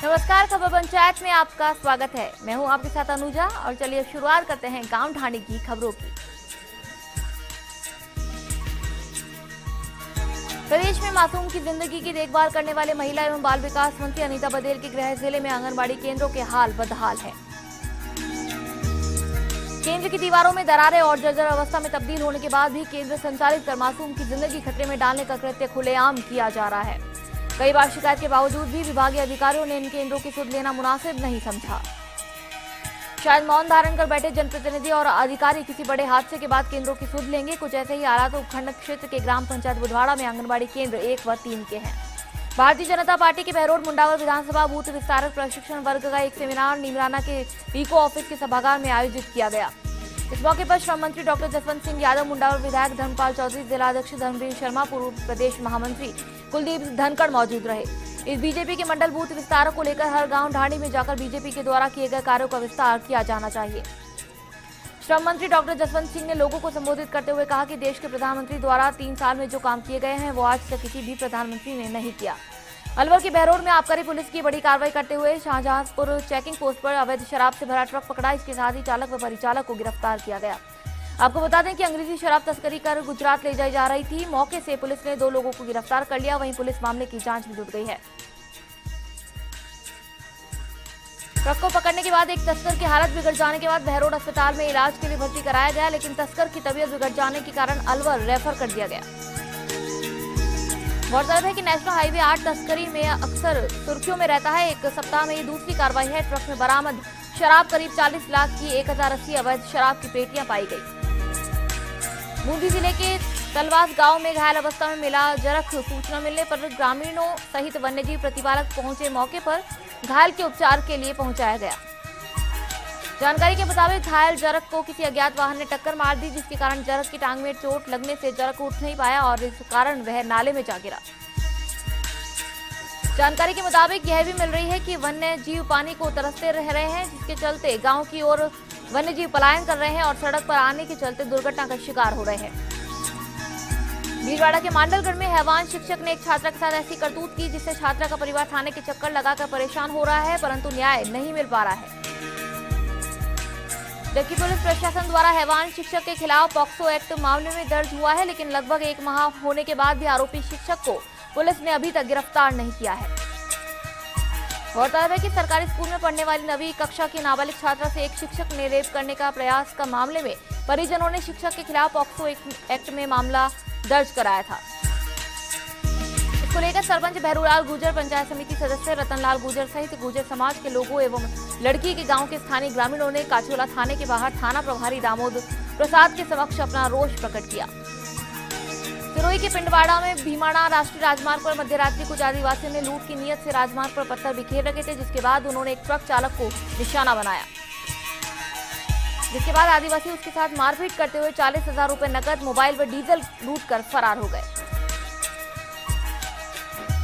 नमस्कार, खबर पंचायत में आपका स्वागत है। मैं हूं आपके साथ अनुजा और चलिए शुरुआत करते हैं गांव ढाणी की खबरों की। प्रदेश में मासूम की जिंदगी की देखभाल करने वाले महिला एवं बाल विकास मंत्री अनीता बघेल के गृह जिले में आंगनबाड़ी केंद्रों के हाल बदहाल है। केंद्र की दीवारों में दरारें और जर्जर अवस्था में तब्दील होने के बाद भी केंद्र संचालित कर मासूम की जिंदगी खतरे में डालने का कृत्य खुलेआम किया जा रहा है। कई बार शिकायत के बावजूद भी विभागीय अधिकारियों ने इन केंद्रों की सुध लेना मुनासिब नहीं समझा। शायद मौन धारण कर बैठे जनप्रतिनिधि और अधिकारी किसी बड़े हादसे के बाद केंद्रों की सुध लेंगे। कुछ ऐसे ही हालात उपखंड क्षेत्र के ग्राम पंचायत बुधवाड़ा में आंगनबाड़ी केंद्र 1 व 3 के हैं। भारतीय जनता पार्टी के बहरोड मुंडावर विधानसभा बूथ विस्तारक प्रशिक्षण वर्ग का एक सेमिनार नीमराना के पीको ऑफिस के सभागार में आयोजित किया गया। इस मौके पर श्रम मंत्री डॉक्टर जसवंत सिंह यादव, मुंडावर विधायक धर्मपाल चौधरी, जिला अध्यक्ष धर्मवीर शर्मा, पूर्व प्रदेश महामंत्री कुलदीप धनखड़ मौजूद रहे। इस बीजेपी के मंडल बूथ विस्तार को लेकर हर गांव ढाणी में जाकर बीजेपी के द्वारा किए गए कार्यों का विस्तार किया जाना चाहिए। श्रम मंत्री डॉक्टर जसवंत सिंह ने लोगों को संबोधित करते हुए कहा कि देश के प्रधानमंत्री द्वारा 3 साल में जो काम किए गए हैं वो आज तक किसी भी प्रधानमंत्री ने नहीं किया। अलवर के बहरोड में आबकारी पुलिस की बड़ी कार्रवाई करते हुए शाहजहांपुर चेकिंग पोस्ट पर अवैध शराब से भरा ट्रक पकड़ा। इसके साथ ही चालक व परिचालक को गिरफ्तार किया गया। आपको बता दें कि अंग्रेजी शराब तस्करी कर गुजरात ले जाई जा रही थी। मौके से पुलिस ने 2 लोगों को गिरफ्तार कर लिया। वहीं पुलिस मामले की जांच में जुट गई है। ट्रक को पकड़ने के बाद एक तस्कर की हालत बिगड़ जाने के बाद बहरोड अस्पताल में इलाज के लिए भर्ती कराया गया, लेकिन तस्कर की तबीयत बिगड़ जाने के कारण अलवर रेफर कर दिया गया। गौरतलब है कि नेशनल हाईवे 8 तस्करी में अक्सर सुर्खियों में रहता है। एक सप्ताह में ये दूसरी कार्रवाई है। ट्रक में बरामद शराब करीब 40 लाख की 1080 अवैध शराब की पेटियां पाई गई। बूंदी जिले के तलवास गांव में घायल अवस्था में मिला जरख। सूचना मिलने पर ग्रामीणों सहित वन्यजीव प्रतिपालक पहुंचे। मौके पर घायल के उपचार के लिए पहुंचाया गया। जानकारी के मुताबिक घायल जरख को किसी अज्ञात वाहन ने टक्कर मार दी, जिसके कारण जरख की टांग में चोट लगने से जरख उठ नहीं पाया और इस कारण वह नाले में जा गिरा। जानकारी के मुताबिक यह भी मिल रही है कि वन्य जीव पानी को तरसते रह रहे हैं, जिसके चलते गांव की ओर वन्य जीव पलायन कर रहे हैं और सड़क पर आने के चलते दुर्घटना का शिकार हो रहे हैं। भीलवाड़ा के मांडलगढ़ में हैवान शिक्षक ने एक छात्रा के साथ ऐसी करतूत की, जिससे छात्रा का परिवार थाने के चक्कर लगाकर परेशान हो रहा है, परंतु न्याय नहीं मिल पा रहा है। जबकि पुलिस प्रशासन द्वारा हैवान शिक्षक के खिलाफ पॉक्सो एक्ट मामले में दर्ज हुआ है, लेकिन लगभग 1 माह होने के बाद भी आरोपी शिक्षक को पुलिस ने अभी तक गिरफ्तार नहीं किया है। गौरतलब है कि सरकारी स्कूल में पढ़ने वाली 9वीं कक्षा की नाबालिग छात्रा से एक शिक्षक ने रेप करने का प्रयास का मामले में परिजनों ने शिक्षक के खिलाफ पॉक्सो एक्ट में मामला दर्ज कराया था। इसको लेकर सरपंच भैरूलाल गुर्जर, पंचायत समिति सदस्य रतनलाल गुर्जर सहित गुर्जर समाज के लोगों एवं लड़की के गांव के स्थानीय ग्रामीणों ने काचोला थाने के बाहर थाना प्रभारी दामोद प्रसाद के समक्ष अपना रोष प्रकट किया। सिरोही के पिंडवाड़ा में भीमाड़ा राष्ट्रीय राजमार्ग पर मध्यरात्रि कुछ आदिवासियों ने लूट की नीयत से राजमार्ग पर पत्थर बिखेर रखे थे, जिसके बाद उन्होंने एक ट्रक चालक को निशाना बनाया, जिसके बाद आदिवासी उसके साथ मारपीट करते हुए 40,000 रुपए नकद, मोबाइल व डीजल लूट कर फरार हो गए।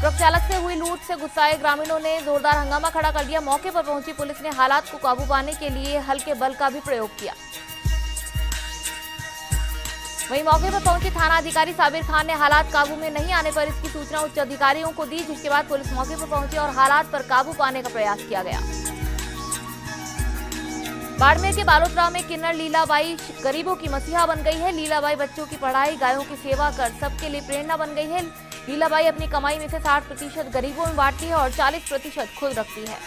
ट्रक चालक से हुई लूट से गुस्साए ग्रामीणों ने जोरदार हंगामा खड़ा कर दिया। मौके पर पहुंची पुलिस ने हालात को काबू पाने के लिए हल्के बल का भी प्रयोग किया। वहीं मौके पर पहुंचे थाना अधिकारी साबिर खान ने हालात काबू में नहीं आने पर इसकी सूचना उच्च अधिकारियों को दी, जिसके बाद पुलिस मौके पर पहुंची और हालात पर काबू पाने का प्रयास किया गया। बाड़मेर के बालोतरा में किन्नर लीलाबाई गरीबों की मसीहा बन गई है। लीलाबाई बच्चों की पढ़ाई, गायों की सेवा कर सबके लिए प्रेरणा बन गई है। लीलाबाई अपनी कमाई में से 60% गरीबों में बांटती है और 40% खुद रखती है।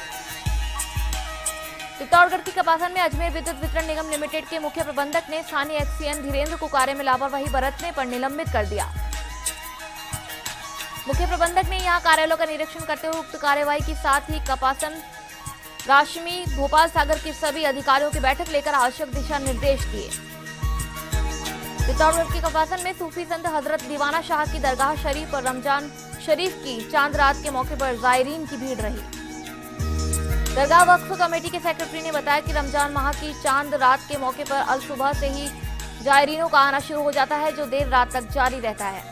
चित्तौड़गढ़ की कपासन में अजमेर विद्युत वितरण निगम लिमिटेड के मुख्य प्रबंधक ने स्थानीय एक्सीएन धीरेन्द्र को कार्य में लापरवाही बरतने पर निलंबित कर दिया। मुख्य प्रबंधक ने यहां कार्यालयों का निरीक्षण करते हुए उक्त कार्यवाही के साथ ही कपासन, राशमी, भोपाल सागर के सभी अधिकारियों की बैठक लेकर आवश्यक दिशा निर्देश दिए। चित्तौड़गढ़ के कपासन में सूफी संत हजरत दीवाना शाह की दरगाह शरीफ और रमजान शरीफ की चांद रात के मौके पर जायरीन की भीड़ रही। दरगाह वक्फ कमेटी के सेक्रेटरी ने बताया कि रमजान माह की चांद रात के मौके पर अल सुबह से ही जायरीनों का आना शुरू हो जाता है, जो देर रात तक जारी रहता है।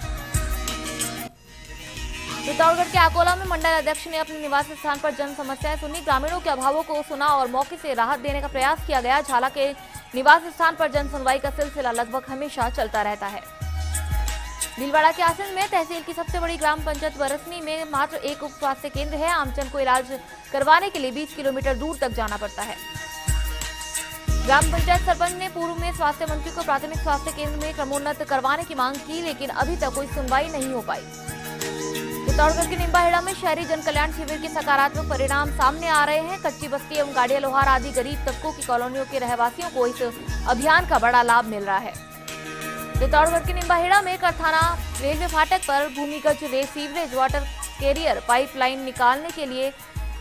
चित्तौड़गढ़ के आकोला में मंडल अध्यक्ष ने अपने निवास स्थान पर जन समस्याएं सुनी, ग्रामीणों के अभावों को सुना और मौके से राहत देने का प्रयास किया गया। झाला के निवास स्थान पर जन सुनवाई का सिलसिला लगभग हमेशा चलता रहता है। भीलवाड़ा के आसन में तहसील की सबसे बड़ी ग्राम पंचायत बरसनी में मात्र एक उप स्वास्थ्य केंद्र है। आमजन को इलाज करवाने के लिए 20 किलोमीटर दूर तक जाना पड़ता है। ग्राम पंचायत सरपंच ने पूर्व में स्वास्थ्य मंत्री को प्राथमिक स्वास्थ्य केंद्र में क्रमोन्नत करवाने की मांग की, लेकिन अभी तक कोई सुनवाई नहीं हो पाई। चित्तौड़गढ़ के निम्बाहेड़ा में शहरी जन कल्याण शिविर के सकारात्मक परिणाम सामने आ रहे हैं। कच्ची बस्ती एवं गाड़िया लोहार आदि गरीब तबकों की कॉलोनियों के रहवासियों को इस अभियान का बड़ा लाभ मिल रहा है। चित्तौड़गढ़ के निम्बाहेड़ा में करथाना रेलवे फाटक पर भूमिगत सीवरेज वाटर कैरियर पाइपलाइन निकालने के लिए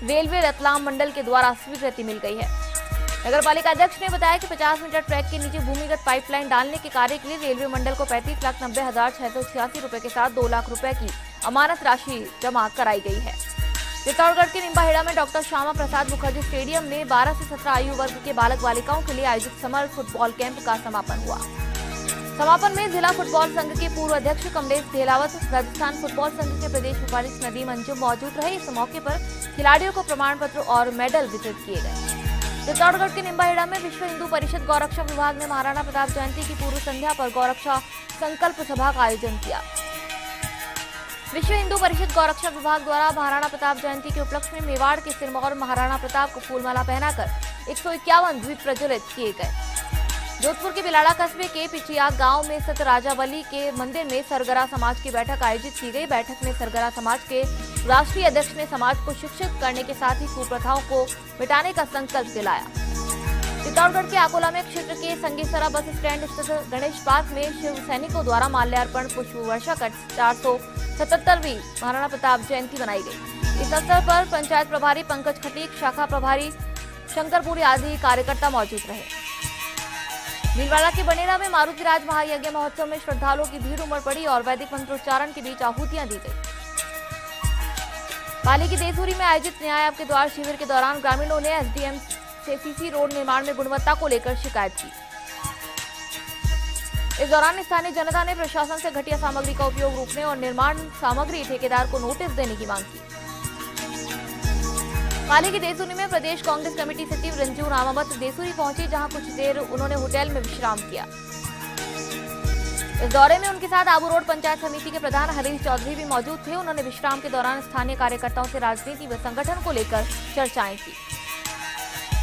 रेलवे रतलाम मंडल के द्वारा स्वीकृति मिल गई है। नगर पालिका अध्यक्ष ने बताया कि 50 मीटर ट्रैक के नीचे भूमिगत पाइपलाइन डालने के कार्य के लिए रेलवे मंडल को 35,90,686 रुपए के साथ 2 लाख रुपए की अमानत राशि जमा कराई गई है। चित्तौड़गढ़ के निम्बाहेड़ा में डॉक्टर श्यामा प्रसाद मुखर्जी स्टेडियम में 12 से 17 आयु वर्ग के बालक बालिकाओं के लिए आयोजित समर फुटबॉल कैंप का समापन हुआ। समापन में जिला फुटबॉल संघ के पूर्व अध्यक्ष कमलेश धेलावत, राजस्थान फुटबॉल संघ के प्रदेश उपाध्यक्ष नदीम अंजुम मौजूद रहे। इस मौके पर खिलाड़ियों को प्रमाण पत्र और मेडल वितरित किए गए। चित्तौड़गढ़ के निम्बाहेड़ा में विश्व हिंदू परिषद गौरक्षा विभाग ने महाराणा प्रताप जयंती की पूर्व संध्या पर गौरक्षा संकल्प सभा का आयोजन किया। विश्व हिंदू परिषद गौरक्षा विभाग द्वारा महाराणा प्रताप जयंती के उपलक्ष्य में मेवाड़ के सिरमौर महाराणा प्रताप को फूलमाला पहनाकर 151 द्वीप प्रज्वलित किए गए। जोधपुर के बिलाड़ा कस्बे के पिचिया गांव में स्थित राजा बली के मंदिर में सरगरा समाज की बैठक आयोजित की गई। बैठक में सरगरा समाज के राष्ट्रीय अध्यक्ष ने समाज को शिक्षित करने के साथ ही कुप्रथाओं को मिटाने का संकल्प दिलाया। चित्तौड़गढ़ के अकोला में क्षेत्र के संगेसरा बस स्टैंड स्थित गणेश पार्क में शिव सैनिकों द्वारा माल्यार्पण पुष्प वर्षा कर 477वीं महाराणा प्रताप जयंती मनाई गई। इस अवसर पर पंचायत प्रभारी पंकज खटीक, शाखा प्रभारी शंकरपुरी आदि कार्यकर्ता मौजूद रहे। भीलवाड़ा के बनेरा में मारुति राज महायज्ञ महोत्सव में श्रद्धालुओं की भीड़ उमड़ पड़ी और वैदिक मंत्रोच्चारण के बीच आहुतियां दी गई। पाली की देसूरी में आयोजित न्याय आपके द्वार शिविर के दौरान ग्रामीणों ने एसडीएम से सीसी रोड निर्माण में गुणवत्ता को लेकर शिकायत की। इस दौरान स्थानीय जनता ने प्रशासन से घटिया सामग्री का उपयोग रोकने और निर्माण सामग्री ठेकेदार को नोटिस देने की मांग की। पाली की देसूरी में प्रदेश कांग्रेस कमेटी सचिव रंजू रामावत देसूरी पहुंचे, जहां कुछ देर उन्होंने होटल में विश्राम किया। इस दौरे में उनके साथ आबू रोड पंचायत समिति के प्रधान हरीश चौधरी भी मौजूद थे। उन्होंने विश्राम के दौरान स्थानीय कार्यकर्ताओं से राजनीति व संगठन को लेकर चर्चाएं की।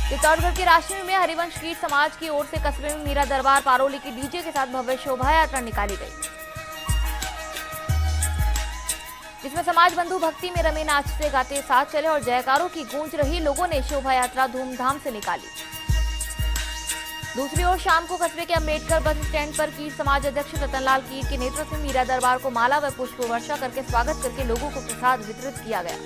चित्तौड़गढ़ के राशि में हरिवंश कीट समाज की ओर से कस्बे में मीरा दरबार पारोली की डीजे के साथ भव्य शोभा यात्रा निकाली गई, जिसमें समाज बंधु भक्ति में रमे, नाचते गाते साथ चले और जयकारों की गूंज रही। लोगों ने शोभा यात्रा धूमधाम से निकाली। दूसरी ओर शाम को कस्बे के अम्बेडकर बस स्टैंड पर कीट समाज अध्यक्ष रतनलाल कीट के नेतृत्व में मीरा दरबार को माला व पुष्प वर्षा करके स्वागत करके लोगों को प्रसाद वितरित किया गया।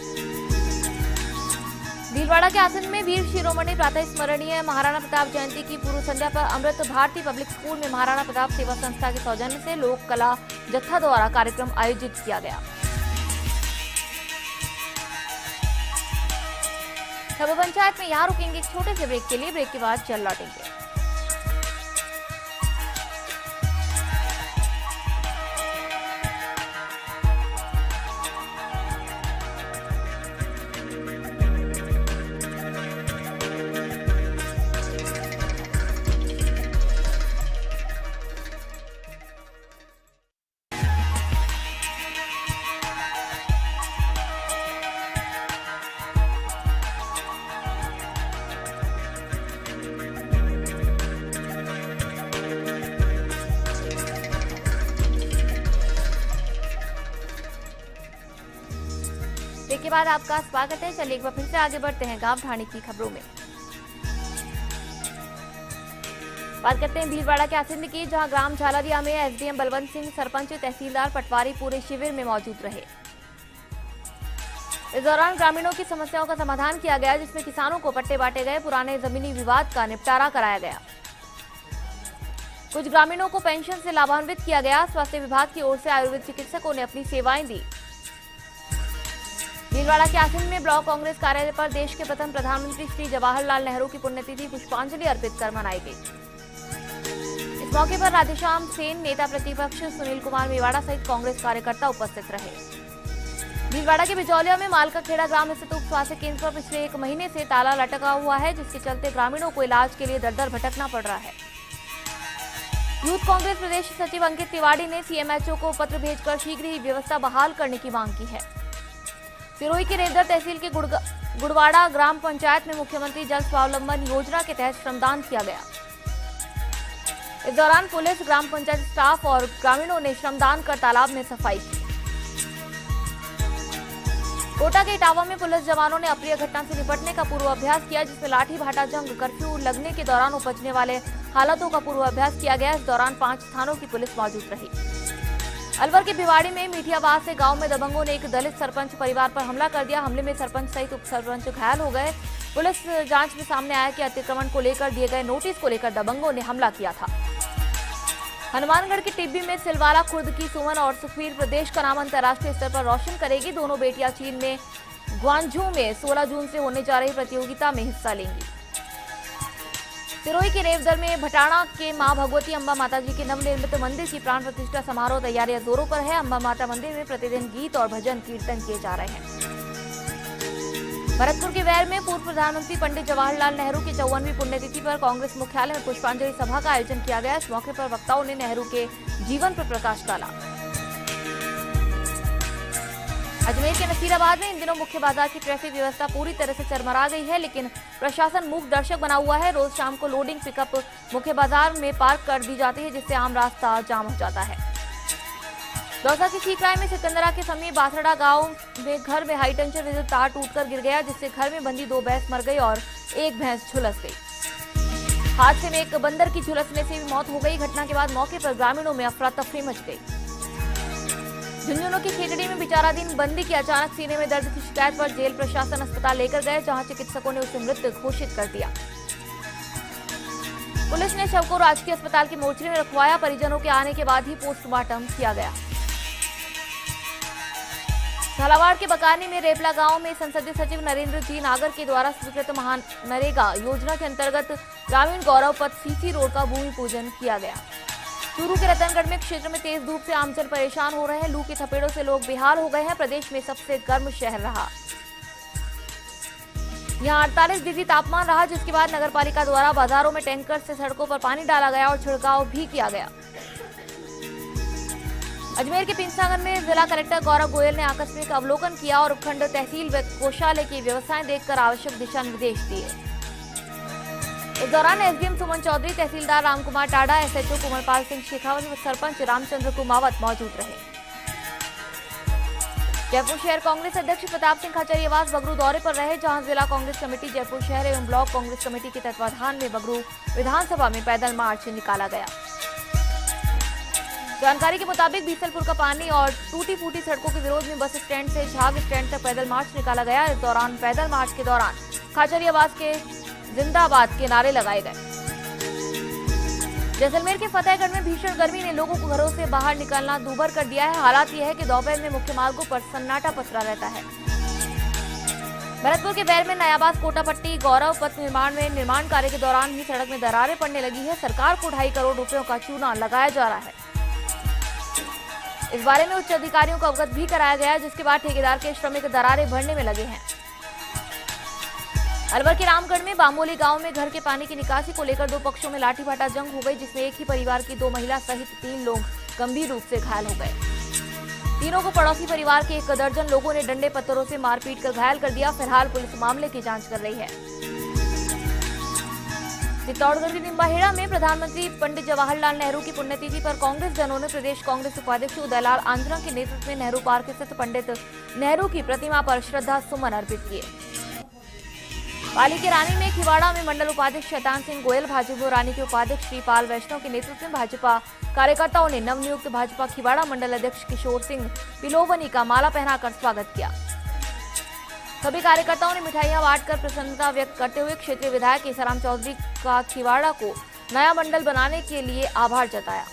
भीलवाड़ा के आसन में वीर शिरोमणि प्रातः स्मरणीय महाराणा प्रताप जयंती की पूर्व संध्या पर अमृत भारती पब्लिक स्कूल में महाराणा प्रताप सेवा संस्था के सौजन्य से लोक कला जत्था द्वारा कार्यक्रम आयोजित किया गया। खबर पंचायत में यहाँ रुकेंगे एक छोटे से ब्रेक के लिए। ब्रेक के बाद चल लौटेंगे। के बाद आपका स्वागत है। चलिए एक बार फिर से आगे बढ़ते हैं गांव ढाणी की खबरों में। बात करते हैं भीलवाड़ा के आसिंद की, जहां ग्राम झालरिया में एसडीएम बलवंत सिंह, सरपंच, तहसीलदार पटवारी पूरे शिविर में मौजूद रहे। इस दौरान ग्रामीणों की समस्याओं का समाधान किया गया, जिसमें किसानों को पट्टे बांटे गए, पुराने जमीनी विवाद का निपटारा कराया गया। कुछ ग्रामीणों को पेंशन से लाभान्वित किया गया। स्वास्थ्य विभाग की ओर से आयुर्वेद चिकित्सकों ने अपनी सेवाएं दी। भीलवाड़ा के आसिंद में ब्लॉक कांग्रेस कार्यालय पर देश के प्रथम प्रधानमंत्री श्री जवाहरलाल नेहरू की पुण्यतिथि पुष्पांजलि अर्पित कर मनाई गई। इस मौके पर राधेश्याम सेन, नेता प्रतिपक्ष सुनील कुमार मेवाड़ा सहित कांग्रेस कार्यकर्ता उपस्थित रहे। भीलवाड़ा के बिजौलिया में मालका खेड़ा ग्राम स्थित उप स्वास्थ्य केंद्र पर पिछले 1 महीने से ताला लटका हुआ है, जिसके चलते ग्रामीणों को इलाज के लिए दर दर भटकना पड़ रहा है। यूथ कांग्रेस प्रदेश सचिव अंकित तिवारी ने सीएमएचओ को पत्र भेजकर शीघ्र ही व्यवस्था बहाल करने की मांग की है। सिरोही के रेवदर तहसील के गुड़वाड़ा ग्राम पंचायत में मुख्यमंत्री जल स्वावलंबन योजना के तहत श्रमदान किया गया। इस दौरान पुलिस, ग्राम पंचायत स्टाफ और ग्रामीणों ने श्रमदान कर तालाब में सफाई की। कोटा के इटावा में पुलिस जवानों ने अप्रिय घटना से निपटने का पूर्वाभ्यास किया, जिसमें लाठी भाटा जंग, कर्फ्यू लगने के दौरान उपजने वाले हालातों का पूर्वाभ्यास किया गया। इस दौरान 5 थानों की पुलिस मौजूद रही। अलवर के भिवाड़ी में मीठियाबाद से गांव में दबंगों ने एक दलित सरपंच परिवार पर हमला कर दिया। हमले में सरपंच सहित उप सरपंच घायल हो गए। पुलिस जांच में सामने आया कि अतिक्रमण को लेकर दिए गए नोटिस को लेकर दबंगों ने हमला किया था। हनुमानगढ़ के टिब्बी में सिलवाला खुर्द की सुमन और सुखवीर प्रदेश का नाम अंतर्राष्ट्रीय स्तर पर रोशन करेगी। दोनों बेटियां चीन में ग्वांझू में 16 जून से होने जा रही प्रतियोगिता में हिस्सा लेंगी। सिरोही के रेवदर में भटाणा के मां भगवती अम्बा माता जी के नवनिर्मित मंदिर की प्राण प्रतिष्ठा समारोह तैयारियां जोरों पर है। अम्बा माता मंदिर में प्रतिदिन गीत और भजन कीर्तन किए जा रहे हैं। भरतपुर के वैर में पूर्व प्रधानमंत्री पंडित जवाहरलाल नेहरू की 54वीं पुण्यतिथि पर कांग्रेस मुख्यालय में पुष्पांजलि सभा का आयोजन किया गया। इस मौके पर वक्ताओं ने नेहरू के जीवन पर प्रकाश डाला। अजमेर के नसीराबाद में इन दिनों मुख्य बाजार की ट्रैफिक व्यवस्था पूरी तरह से चरमरा गई है, लेकिन प्रशासन मूक दर्शक बना हुआ है। रोज शाम को लोडिंग पिकअप मुख्य बाजार में पार्क कर दी जाती है, जिससे आम रास्ता जाम हो जाता है। दौसा की सीकराय में सिकंदरा के समीप बाथड़ा गांव में घर में हाई टेंशन विद्युत तार टूटकर गिर गया, जिससे घर में बंधी 2 भैंस मर गई और 1 भैंस झुलस गई। हादसे में एक बंदर की झुलसने से भी मौत हो गई। घटना के बाद मौके पर ग्रामीणों में अफरा तफरी मच गई। झुंझुनू की खेतड़ी में विचाराधीन बंदी की अचानक सीने में दर्द की शिकायत पर जेल प्रशासन अस्पताल लेकर गए, जहां चिकित्सकों ने उसे मृत घोषित कर दिया। पुलिस ने शव को राजकीय अस्पताल के मोर्चरी में रखवाया। परिजनों के आने के बाद ही पोस्टमार्टम किया गया। झालावाड़ के बकानी में रेपला गांव में संसदीय सचिव नरेंद्र जी नागर के द्वारा स्वीकृत महानरेगा योजना के अंतर्गत ग्रामीण गौरव पथ सीसी रोड का भूमि पूजन किया गया। चूरू के रतनगढ़ में क्षेत्र में तेज धूप से आमजन परेशान हो रहे हैं। लू की थपेड़ों से लोग बेहाल हो गए हैं। प्रदेश में सबसे गर्म शहर रहा। यहां 48 डिग्री तापमान रहा, जिसके बाद नगरपालिका द्वारा बाजारों में टैंकर से सड़कों पर पानी डाला गया और छिड़काव भी किया गया। अजमेर के पिंसागन में जिला कलेक्टर गौरव गोयल ने आकस्मिक अवलोकन किया और उपखंड तहसील व कोषालय की व्यवस्थाएं देखकर आवश्यक दिशा निर्देश दिए। इस दौरान एसडीएम सुमन चौधरी, तहसीलदार रामकुमार टाडा, एसएचओ कुंवरपाल सिंह शेखावत व सरपंच रामचंद्र कुमावत मौजूद रहे। जयपुर शहर कांग्रेस अध्यक्ष प्रताप सिंह खाचरियावास बगरू दौरे पर रहे, जहां जिला कांग्रेस कमेटी जयपुर शहर एवं ब्लॉक कांग्रेस कमेटी के तत्वाधान में बगरू विधानसभा में पैदल मार्च निकाला गया। जानकारी के मुताबिक बीसलपुर का पानी और टूटी फूटी सड़कों के विरोध में बस स्टैंड से झाग स्टैंड तक पैदल मार्च निकाला गया। इस दौरान पैदल मार्च के दौरान खाचरियावास के जिंदाबाद के नारे लगाए गए। जैसलमेर के फतेहगढ़ में भीषण गर्मी ने लोगों को घरों से बाहर निकलना दूभर कर दिया है। हालात यह है कि दोपहर में मुख्य मार्गों पर सन्नाटा पसरा रहता है। भरतपुर के बैर में नयाबाद कोटापट्टी गौरव पथ निर्माण कार्य के दौरान ही सड़क में दरारें पड़ने लगी है। सरकार को 2.5 करोड़ रुपयों का चूना लगाया जा रहा है। इस बारे में उच्च अधिकारियों को अवगत भी कराया गया, जिसके बाद ठेकेदार के श्रमिक दरारें भरने में लगे हैं। अलवर के रामगढ़ में बामोली गांव में घर के पानी की निकासी को लेकर 2 पक्षों में लाठीभाटा जंग हो गई, जिसमें एक ही परिवार की 2 महिला सहित 3 लोग गंभीर रूप से घायल हो गए। तीनों को पड़ोसी परिवार के 1 दर्जन लोगों ने डंडे पत्थरों से मारपीट कर घायल कर दिया। फिलहाल पुलिस मामले की जांच कर रही है। चित्तौड़गढ़ के निम्बाहेड़ा में प्रधानमंत्री पंडित जवाहरलाल नेहरू की पुण्यतिथि पर कांग्रेस जनों ने प्रदेश कांग्रेस उपाध्यक्ष उदयलाल आंजना के नेतृत्व में नेहरू पार्क स्थित पंडित नेहरू की प्रतिमा पर श्रद्धा सुमन अर्पित किए। पाली के रानी में खिवाड़ा में मंडल उपाध्यक्ष शैतान सिंह गोयल, भाजपा रानी के उपाध्यक्ष श्रीपाल वैष्णव के नेतृत्व में भाजपा कार्यकर्ताओं ने नवनियुक्त भाजपा खिवाड़ा मंडल अध्यक्ष किशोर सिंह पिलोवनी का माला पहनाकर स्वागत किया। सभी कार्यकर्ताओं ने मिठाइयां बांटकर प्रसन्नता व्यक्त करते हुए क्षेत्रीय विधायक केसराम चौधरी का खिवाड़ा को नया मंडल बनाने के लिए आभार जताया।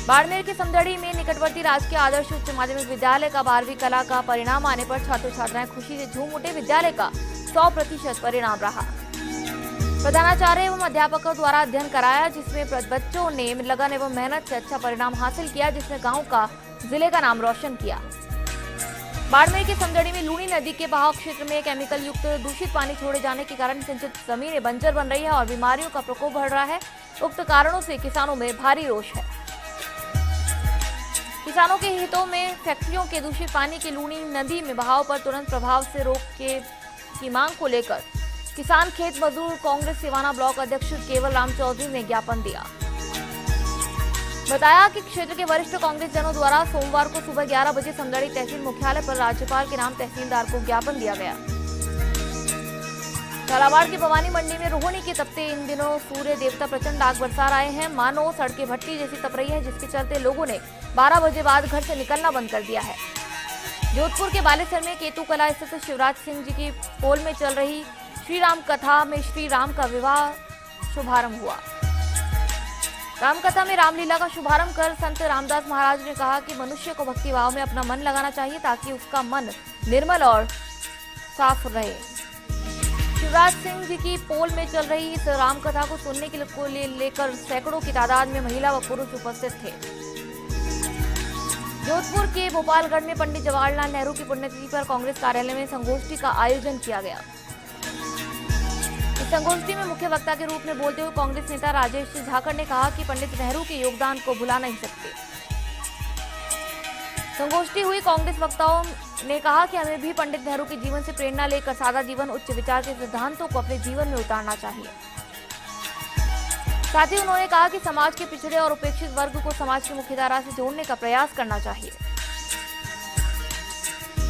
बाड़मेर के समदड़ी में निकटवर्ती राजकीय आदर्श उच्च माध्यमिक विद्यालय का 12वीं कला का परिणाम आने पर छात्र छात्राएं खुशी से झूम उठे। विद्यालय का 100% परिणाम रहा। प्रधानाचार्य एवं अध्यापकों द्वारा अध्ययन कराया, जिसमें बच्चों ने लगन एवं मेहनत से अच्छा परिणाम हासिल किया, जिसमें गांव का जिले का नाम रोशन किया। बाड़मेर के समदड़ी में लूनी नदी के बहाव क्षेत्र में केमिकल युक्त दूषित पानी छोड़े जाने के कारण सिंचित जमीनें बंजर बन रही है और बीमारियों का प्रकोप बढ़ रहा है। उक्त कारणों से किसानों में भारी रोष है। किसानों के हितों में फैक्ट्रियों के दूषित पानी की लूनी नदी में बहाव पर तुरंत प्रभाव से रोक की मांग को लेकर किसान खेत मजदूर कांग्रेस सिवाना ब्लॉक अध्यक्ष केवल राम चौधरी ने ज्ञापन दिया। बताया कि क्षेत्र के वरिष्ठ कांग्रेस जनों द्वारा सोमवार को सुबह 11 बजे समदड़ी तहसील मुख्यालय पर राज्यपाल के नाम तहसीलदार को ज्ञापन दिया गया। झालावाड़ की भवानी मंडी में रोहिणी के तपते इन दिनों सूर्य देवता प्रचंड आग बरसा रहे हैं। मानो सड़कें भट्टी जैसी तप रही है, जिसके चलते लोगों ने 12 बजे बाद घर से निकलना बंद कर दिया है। जोधपुर के बालेसर में केतुकला स्थित शिवराज सिंह जी की पोल में चल रही श्री राम कथा में श्री राम का विवाह शुभारंभ हुआ। रामकथा में रामलीला का शुभारंभ कर संत रामदास महाराज ने कहा कि मनुष्य को भक्ति भाव में अपना मन लगाना चाहिए ताकि उसका मन निर्मल और साफ रहे। शिवराज सिंह जी की पोल में चल रही इस रामकथा को सुनने के लिए लेकर सैकड़ों की तादाद में महिला व पुरुष उपस्थित थे। जोधपुर के भोपालगढ़ में पंडित जवाहरलाल नेहरू की पुण्यतिथि पर कांग्रेस कार्यालय में संगोष्ठी का आयोजन किया गया। इस संगोष्ठी में मुख्य वक्ता के रूप में बोलते हुए कांग्रेस नेता राजेश झाकड़ ने कहा कि पंडित नेहरू के योगदान को भुला नहीं सकते। संगोष्ठी हुई कांग्रेस वक्ताओं ने कहा कि हमें भी पंडित नेहरू के जीवन से प्रेरणा लेकर सादा जीवन उच्च विचार के सिद्धांतों को अपने जीवन में उतारना चाहिए। साथ ही उन्होंने कहा कि समाज के पिछड़े और उपेक्षित वर्ग को समाज की मुख्यधारा से जोड़ने का प्रयास करना चाहिए।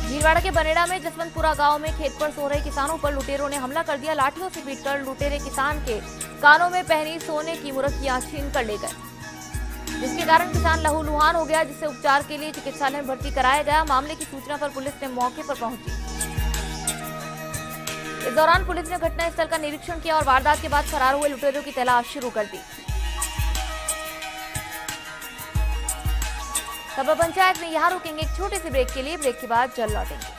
भीलवाड़ा के बनेड़ा में जसवंतपुरा गांव में खेत पर सो रहे किसानों पर लुटेरों ने हमला कर दिया। लाठियों से पीटकर लुटेरे किसान के कानों में पहनी सोने की मुरक्कियां छीन कर ले गए, जिसके कारण किसान लहूलुहान हो गया, जिसे उपचार के लिए चिकित्सालय में भर्ती कराया गया। मामले की सूचना पर पुलिस ने मौके पर पहुंची। इस दौरान पुलिस ने घटनास्थल का निरीक्षण किया और वारदात के बाद फरार हुए लुटेरों की तलाश शुरू कर दी। खबर पंचायत में यहाँ रुकेंगे एक छोटे से ब्रेक के लिए। ब्रेक के बाद जल्द लौटेंगे।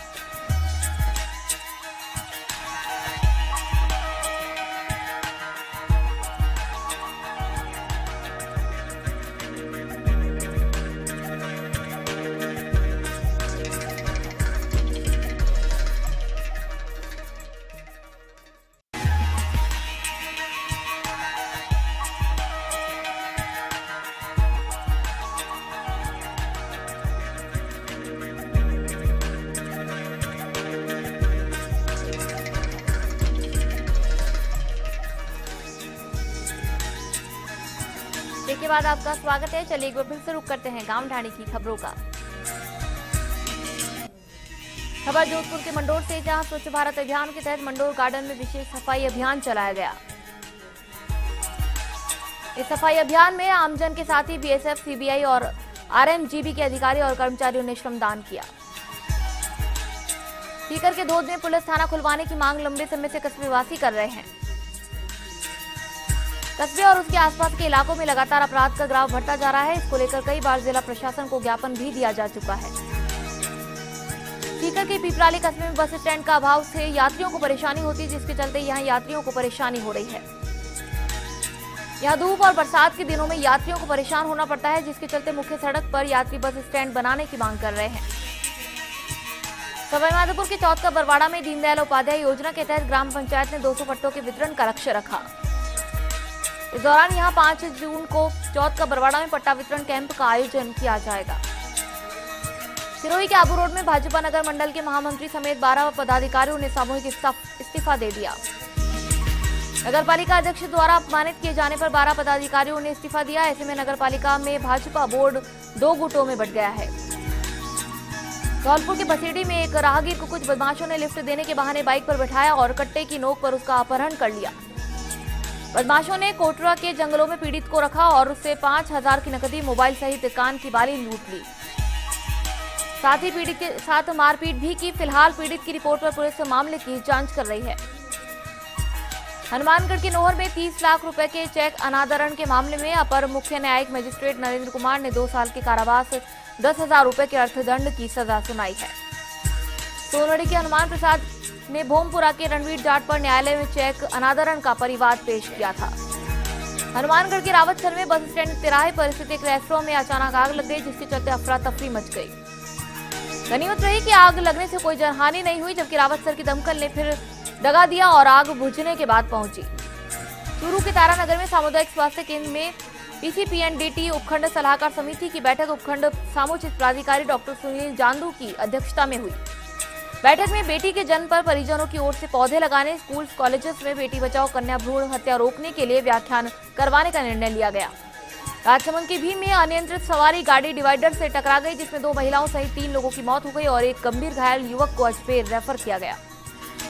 के बाद आपका स्वागत है। चलिए एक बार फिर से रुक करते हैं गांव ढाणी की खबरों का। खबर जोधपुर के मंडोर से, जहां स्वच्छ भारत अभियान के तहत मंडोर गार्डन में विशेष सफाई अभियान चलाया गया। इस सफाई अभियान में आमजन के साथ ही बीएसएफ, सीबीआई और आरएमजीबी के अधिकारी और कर्मचारियों ने श्रमदान किया। सीकर के धोद में पुलिस थाना खुलवाने की मांग लंबे समय से कस्बेवासी कर रहे हैं। कस्बे और उसके आसपास के इलाकों में लगातार अपराध का ग्राफ बढ़ता जा रहा है। इसको लेकर कई बार जिला प्रशासन को ज्ञापन भी दिया जा चुका है। सीकर के पिपराली कस्बे में बस स्टैंड का अभाव से यात्रियों को परेशानी होती है, जिसके चलते यहां यात्रियों को परेशानी हो रही है। यहां धूप और बरसात के दिनों में यात्रियों को परेशान होना पड़ता है, जिसके चलते मुख्य सड़क पर यात्री बस स्टैंड बनाने की मांग कर रहे हैं। सवाईमाधोपुर के चौथ का बरवाड़ा में दीनदयाल उपाध्याय योजना के तहत ग्राम पंचायत ने 200 पट्टों के वितरण का लक्ष्य रखा। इस दौरान यहां 5 जून को चौथ का बरवाड़ा में पट्टा वितरण कैंप का आयोजन किया जाएगा। सिरोही के आबू रोड में भाजपा नगर मंडल के महामंत्री समेत 12 पदाधिकारियों ने सामूहिक इस्तीफा दे दिया। नगरपालिका अध्यक्ष द्वारा अपमानित किए जाने पर 12 पदाधिकारियों ने इस्तीफा दिया। ऐसे में नगरपालिका में भाजपा बोर्ड 2 गुटों में बंट गया है। धौलपुर के बसेड़ी में एक राहगीर को कुछ बदमाशों ने लिफ्ट देने के बहाने बाइक पर बैठाया और कट्टे की नोक पर उसका अपहरण कर लिया। बदमाशों ने कोटरा के जंगलों में पीड़ित को रखा और उससे 5000 की नकदी, मोबाइल सहित कान की बाली लूट ली। साथ ही पीड़ित के साथ मारपीट भी की। फिलहाल पीड़ित की रिपोर्ट पर पुलिस मामले की जांच कर रही है। हनुमानगढ़ के नोहर में 30 लाख रुपए के चेक अनादरण के मामले में अपर मुख्य न्यायिक मजिस्ट्रेट नरेंद्र कुमार ने 2 साल के कारावास, 10,000 रुपए के अर्थदंड की सजा सुनाई है। सोनवड़ी के हनुमान प्रसाद ने भोमपुरा के रणवीर जाट पर न्यायालय में चेक अनादरण का परिवाद पेश किया था। हनुमानगढ़ के रावतसर में बस स्टैंड तिराहे पर स्थित एक रेस्टोरेंट में अचानक आग लग गई, जिसके चलते अफरा तफरी मच गई। गनीमत रही कि आग लगने से कोई जनहानि नहीं हुई, जबकि रावतसर की दमकल ने फिर दगा दिया और आग बुझने के बाद पहुंची। चूरू के तारानगर में सामुदायिक स्वास्थ्य केंद्र में पीसीपीएनडीटी उपखंड सलाहकार समिति की बैठक उपखंड सामुचित प्राधिकारी डॉक्टर सुनील जांदू की अध्यक्षता में हुई। बैठक में बेटी के जन्म पर परिजनों की ओर से पौधे लगाने, स्कूल कॉलेजेस में बेटी बचाओ कन्या भ्रूण हत्या रोकने के लिए व्याख्यान करवाने का निर्णय लिया गया। राजसमंद के भीम में अनियंत्रित सवारी गाड़ी डिवाइडर से टकरा गई, जिसमें 2 महिलाओं सहित 3 लोगों की मौत हो गई और एक गंभीर घायल युवक को अजमेर रेफर किया गया।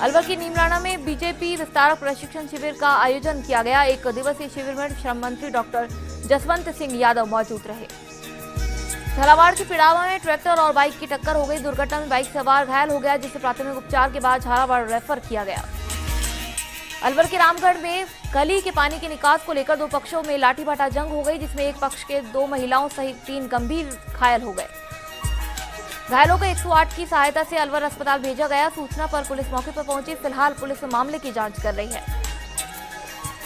अलवर के नीमराणा में बीजेपी विस्तारक प्रशिक्षण शिविर का आयोजन किया गया। 1 दिवसीय शिविर में श्रम मंत्री डॉक्टर जसवंत सिंह यादव मौजूद रहे। झालावाड़ के पिड़ावा में ट्रैक्टर और बाइक की टक्कर हो गई। दुर्घटना में बाइक सवार घायल हो गया, जिसे प्राथमिक उपचार के बाद झालावाड़ रेफर किया गया। अलवर के रामगढ़ में गली के पानी के निकास को लेकर 2 पक्षों में लाठीभाटा जंग हो गई, जिसमें एक पक्ष के 2 महिलाओं सहित 3 गंभीर घायल हो गए। घायलों को 108 की सहायता से अलवर अस्पताल भेजा गया। सूचना पर पुलिस मौके पर पहुंची। फिलहाल पुलिस मामले की जांच कर रही है।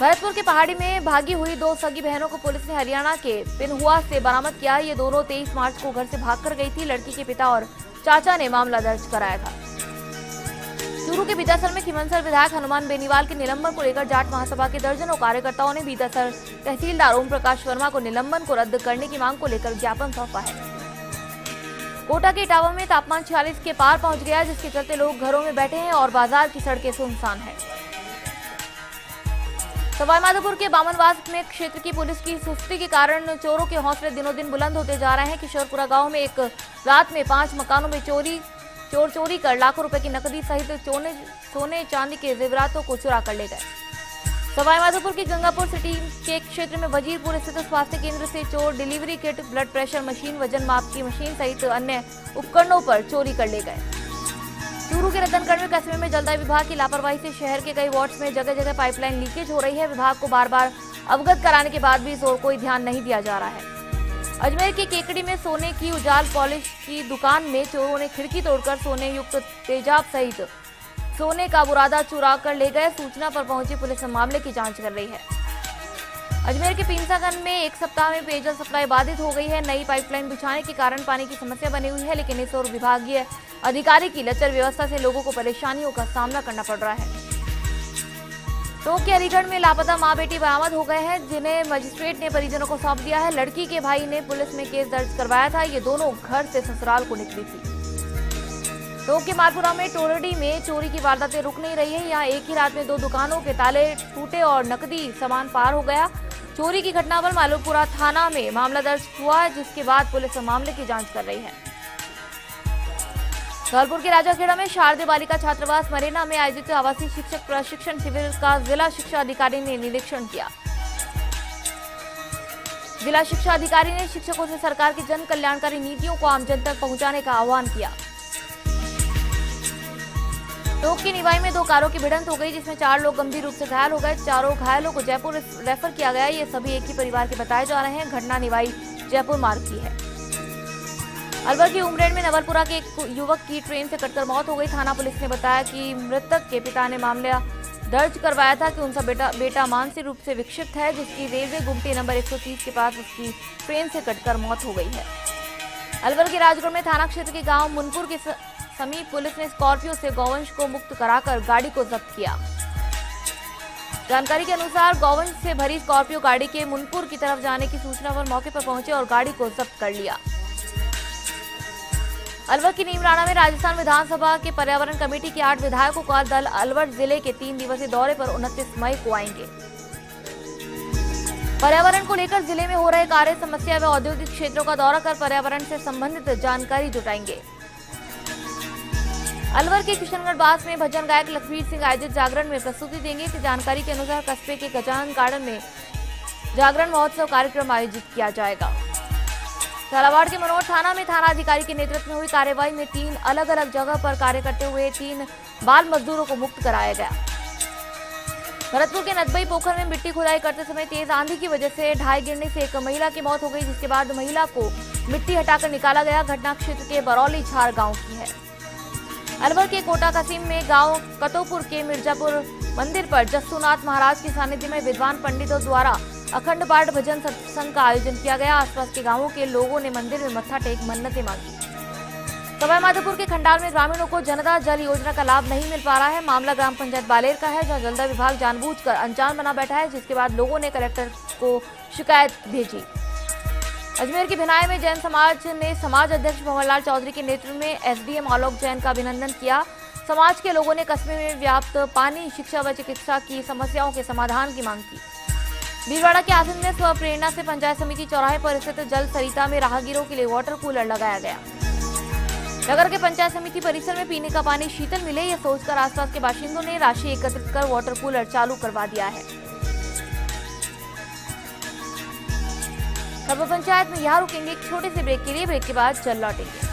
भरतपुर के पहाड़ी में भागी हुई 2 सगी बहनों को पुलिस ने हरियाणा के पिनहुआ से बरामद किया। ये दोनों 23 मार्च को घर से भागकर गई थी। लड़की के पिता और चाचा ने मामला दर्ज कराया था। चूरू के बीतासर में खिमनसर विधायक हनुमान बेनीवाल के निलंबन को लेकर जाट महासभा के दर्जनों कार्यकर्ताओं ने बीतासर तहसीलदार ओम प्रकाश वर्मा को निलंबन को रद्द करने की मांग को लेकर ज्ञापन सौंपा है। कोटा के इटावा में तापमान 46 के पार पहुंच गया, जिसके चलते लोग घरों में बैठे हैं और बाजार की सड़कें सुनसान है। सवाईमाधोपुर के बामनवास में क्षेत्र की पुलिस की सुस्ती के कारण चोरों के हौसले दिनों दिन बुलंद होते जा रहे हैं। किशोरपुरा गांव में एक रात में 5 मकानों में चोर चोरी कर लाखों रुपए की नकदी सहित सोने चांदी के जेवरातों को चुरा कर ले गए। सवाईमाधोपुर की गंगापुर सिटी के क्षेत्र में वजीरपुर स्थित स्वास्थ्य केंद्र से चोर delivery kit, blood pressure machine, वजन माप की मशीन सहित अन्य उपकरणों पर चोरी कर ले गए। चूरू के रतनगढ़ में कस्बे में जलदाय विभाग की लापरवाही से शहर के कई वार्ड्स में जगह जगह पाइपलाइन लीकेज हो रही है। विभाग को बार बार अवगत कराने के बाद भी कोई ध्यान नहीं दिया जा रहा है। अजमेर के केकड़ी में सोने की उजाल पॉलिश की दुकान में चोरों ने खिड़की तोड़कर सोने युक्त तेजाब सहित सोने का बुरादा चुरा कर ले गए। सूचना पर पहुंची पुलिस मामले की जांच कर रही है। अजमेर के पीमसागंज में 1 सप्ताह में पेयजल सप्लाई बाधित हो गई है। नई पाइपलाइन बिछाने के कारण पानी की समस्या बनी हुई है, लेकिन इस ओर विभागीय अधिकारी की लचर व्यवस्था से लोगों को परेशानियों का सामना करना पड़ रहा है। टोंक के अलीगढ़ में लापता मां बेटी बरामद हो गए हैं, जिन्हें मजिस्ट्रेट ने परिजनों को सौंप दिया है। लड़की के भाई ने पुलिस में केस दर्ज करवाया था। ये दोनों घर से ससुराल को निकली थी। टोंक के मारपुरा में टोरडी में चोरी की वारदातें रुक नहीं रही है। यहाँ एक ही रात में 2 दुकानों के ताले टूटे और नकदी सामान पार हो गया। चोरी की घटना पर मालूपुरा थाना में मामला दर्ज हुआ, जिसके बाद पुलिस मामले की जांच कर रही है। धौलपुर के राजाखेड़ा में शारदीय बालिका छात्रावास मरेना में आयोजित आवासीय शिक्षक प्रशिक्षण शिविर का जिला शिक्षा अधिकारी ने निरीक्षण किया। जिला शिक्षा अधिकारी ने शिक्षकों से सरकार की जन कल्याणकारी नीतियों को आमजन तक पहुंचाने का आह्वान किया। टोंक की निवाई में 2 कारों की भिड़ंत हो गई, जिसमें 4 लोग गंभीर रूप से घायल हो गए। चारों घायलों को जयपुर रेफर किया गया। ये सभी एक ही परिवार के बताए जा रहे हैं। घटना निवाई जयपुर मार्ग की है। अलवर की उमरेड में नवलपुरा के एक युवक की ट्रेन से कटकर मौत हो गई। थाना पुलिस ने बताया कि मृतक के पिता ने मामला दर्ज करवाया था कि उनका बेटा मानसिक रूप से विक्षिप्त है, जिसकी रेलवे गुमटी नंबर 130 के पास उसकी ट्रेन से कटकर मौत हो गई है। अलवर के राजगढ़ में थाना क्षेत्र के गांव मुनपुर के समीप पुलिस ने स्कॉर्पियो से गौवंश को मुक्त कराकर गाड़ी को जब्त किया। जानकारी के अनुसार गौवंश से भरी स्कॉर्पियो गाड़ी के मुनपुर की तरफ जाने की सूचना पर मौके पर पहुंचे और गाड़ी को जब्त कर लिया। अलवर की नीमराणा में राजस्थान विधानसभा के पर्यावरण कमेटी के 8 विधायकों का दल अलवर जिले के 3 दिवसीय दौरे पर 29 मई को आएंगे। पर्यावरण को लेकर जिले में हो रहे कार्य, समस्या व औद्योगिक क्षेत्रों का दौरा कर पर्यावरण से संबंधित जानकारी जुटाएंगे। अलवर के किशनगढ़ बास में भजन गायक लखवीर सिंह आयोजित जागरण में प्रस्तुति देंगे। इस जानकारी के अनुसार कस्बे के गजानन गार्डन में जागरण महोत्सव कार्यक्रम आयोजित किया जाएगा। झालावाड़ के मनोहर थाना में थाना अधिकारी के नेतृत्व में हुई कार्यवाही में 3 अलग अलग जगह पर कार्य करते हुए 3 बाल मजदूरों को मुक्त कराया गया। भरतपुर के नदबई पोखर में मिट्टी खुदाई करते समय तेज आंधी की वजह से ढाई गिरने से एक महिला की मौत हो गई, जिसके बाद महिला को मिट्टी हटाकर निकाला गया। घटना क्षेत्र के बरौली झार गांव की है। अलवर के कोटा कसीम में गांव कतोपुर के मिर्जापुर मंदिर पर जस्सुनाथ महाराज के सानिध्य में विद्वान पंडितों द्वारा अखंड पाठ भजन सत्संग का आयोजन किया गया। आसपास के गांवों के लोगों ने मंदिर में मत्था टेक मन्नतें मांगी। सवाईमाधोपुर के खंडाल में ग्रामीणों को जनता जल योजना का लाभ नहीं मिल पा रहा है। मामला ग्राम पंचायत बालेर का है, जहां जलदाय विभाग जानबूझकर अनजान बना बैठा है, जिसके बाद लोगों ने कलेक्टर को शिकायत भेजी। अजमेर के भिनाई में जैन समाज ने समाज अध्यक्ष भंवरलाल चौधरी के नेतृत्व में एसडीएम आलोक जैन का अभिनंदन किया। समाज के लोगों ने कस्बे में व्याप्त पानी, शिक्षा व चिकित्सा की समस्याओं के समाधान की मांग की। भीलवाड़ा के आसिंद में स्व प्रेरणा से पंचायत समिति चौराहे पर स्थित जल सरिता में राहगीरों के लिए वाटर कूलर लगाया गया। नगर के पंचायत समिति परिसर में पीने का पानी शीतल मिले, यह सोचकर आसपास के बाशिंदों ने राशि एकत्रित कर वाटर कूलर चालू करवा दिया है। खबर पंचायत में यहाँ रुकेंगे एक छोटे से ब्रेक के लिए, ब्रेक के बाद चल लौटेंगे।